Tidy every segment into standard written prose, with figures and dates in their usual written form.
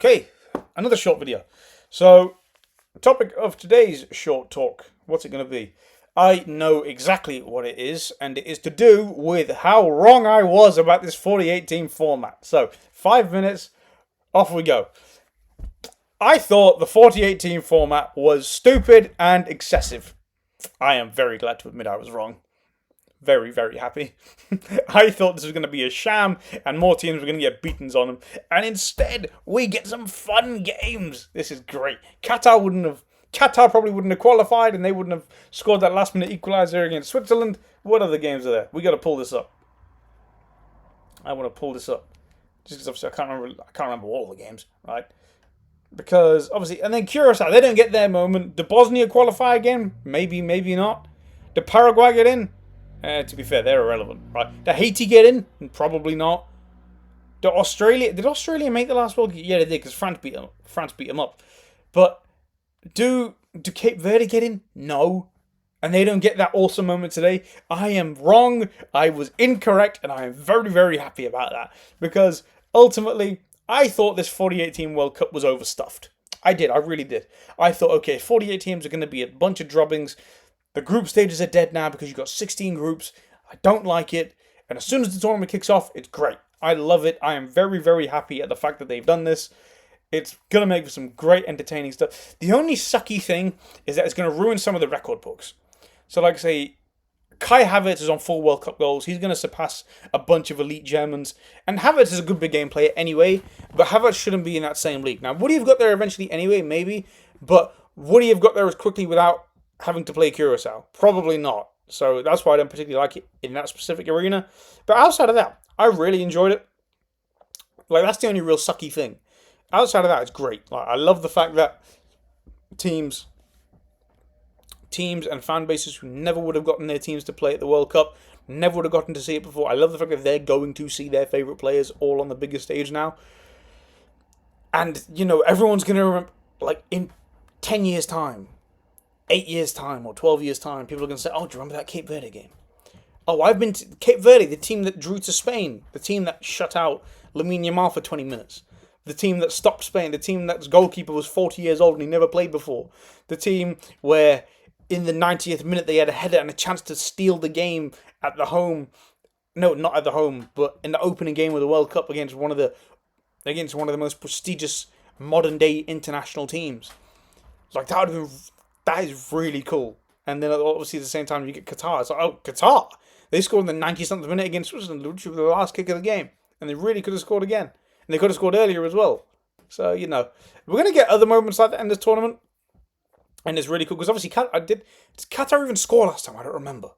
Okay, another short video. So, topic of today's short talk, what's it going to be? I know exactly what it is, and it is to do with how wrong I was about this 48 team format. So, 5 minutes, off we go. I thought the 48 team format was stupid and excessive. I am very glad to admit I was wrong. Very, very happy. I thought this was going to be a sham and more teams were going to get beatings on them. And instead, we get some fun games. This is great. Qatar probably wouldn't have qualified and they wouldn't have scored that last minute equaliser against Switzerland. What other games are there? We got to pull this up. I want to pull this up. Just because obviously I can't remember all the games, right? Because obviously, and then Curacao, they don't get their moment. Did Bosnia qualify again? Maybe, maybe not. Did Paraguay get in? To be fair, they're irrelevant, right? Did Haiti get in? Probably not. Did Australia make the last World Cup? Yeah, they did, because France beat them up. But do Cape Verde get in? No. And they don't get that awesome moment today. I am wrong. I was incorrect, and I am very, very happy about that. Because ultimately, I thought this 48-team World Cup was overstuffed. I did. I really did. I thought, okay, 48 teams are going to be a bunch of drubbings. The group stages are dead now because you've got 16 groups. I don't like it. And as soon as the tournament kicks off, it's great. I love it. I am very, very happy at the fact that they've done this. It's going to make for some great entertaining stuff. The only sucky thing is that it's going to ruin some of the record books. So like I say, Kai Havertz is on 4 World Cup goals. He's going to surpass a bunch of elite Germans. And Havertz is a good big game player anyway. But Havertz shouldn't be in that same league. Now, would he have got there eventually anyway? Maybe. But would he have got there as quickly without having to play Curacao? Probably not. So that's why I don't particularly like it in that specific arena. But outside of that, I really enjoyed it. Like, that's the only real sucky thing. Outside of that, it's great. Like, I love the fact that teams and fan bases who never would have gotten their teams to play at the World Cup, never would have gotten to see it before. I love the fact that they're going to see their favourite players all on the biggest stage now. And, you know, everyone's going to remember, like, in 10 years' time, 8 years' time, or 12 years' time, people are going to say, oh, do you remember that Cape Verde game? Oh, I've been to Cape Verde, the team that drew to Spain, the team that shut out Lamine Yamal for 20 minutes, the team that stopped Spain, the team that's goalkeeper was 40 years old and he never played before, the team where in the 90th minute they had a header and a chance to steal the game at the home, no, not at the home, but in the opening game of the World Cup against one of the most prestigious modern day international teams. Like, that is really cool. And then obviously at the same time you get Qatar. It's like, oh, Qatar! They scored in the 90-something minute against Switzerland, which was the last kick of the game. And they really could have scored again. And they could have scored earlier as well. So, you know, we're going to get other moments like that in this tournament. And it's really cool. Because obviously, did Qatar even score last time? I don't remember.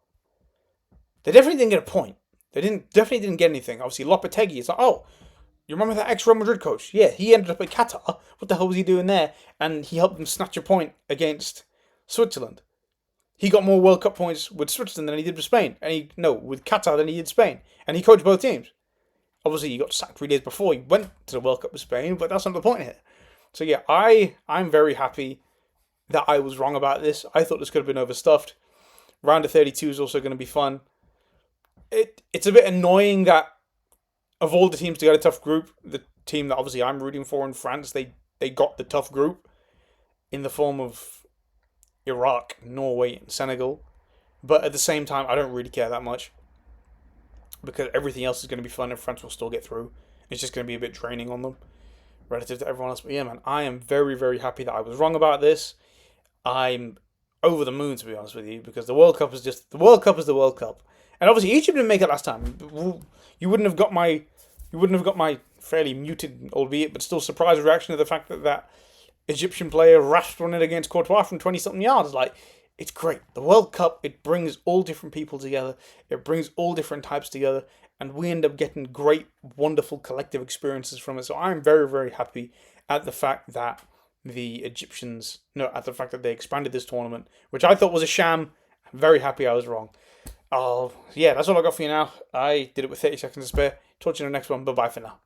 They definitely didn't get a point. They definitely didn't get anything. Obviously, Lopetegui, it's like, oh, you remember that ex-Real Madrid coach? Yeah, he ended up at Qatar. What the hell was he doing there? And he helped them snatch a point against Switzerland. He got more World Cup points with Switzerland than he did with Spain. With Qatar than he did Spain. And he coached both teams. Obviously, he got sacked 3 days before he went to the World Cup with Spain, but that's not the point here. So yeah, I'm very happy that I was wrong about this. I thought this could have been overstuffed. Round of 32 is also going to be fun. It's a bit annoying that of all the teams to get a tough group, the team that obviously I'm rooting for in France, they got the tough group in the form of Iraq, Norway, and Senegal. But at the same time, I don't really care that much because everything else is going to be fun and France will still get through. It's just going to be a bit draining on them relative to everyone else. But yeah, man, I am very, very happy that I was wrong about this. I'm over the moon, to be honest with you, because the World Cup is the World Cup. And obviously, Egypt didn't make it last time. You wouldn't have got my fairly muted, albeit but still surprise reaction to the fact that Egyptian player rasped on it against Courtois from 20-something yards. Like, it's great. The World Cup, it brings all different people together. It brings all different types together. And we end up getting great, wonderful collective experiences from it. So I'm very, very happy at the fact that they expanded this tournament, which I thought was a sham. I'm very happy I was wrong. Yeah, that's all I got for you now. I did it with 30 seconds to spare. Talk to you in the next one. Bye-bye for now.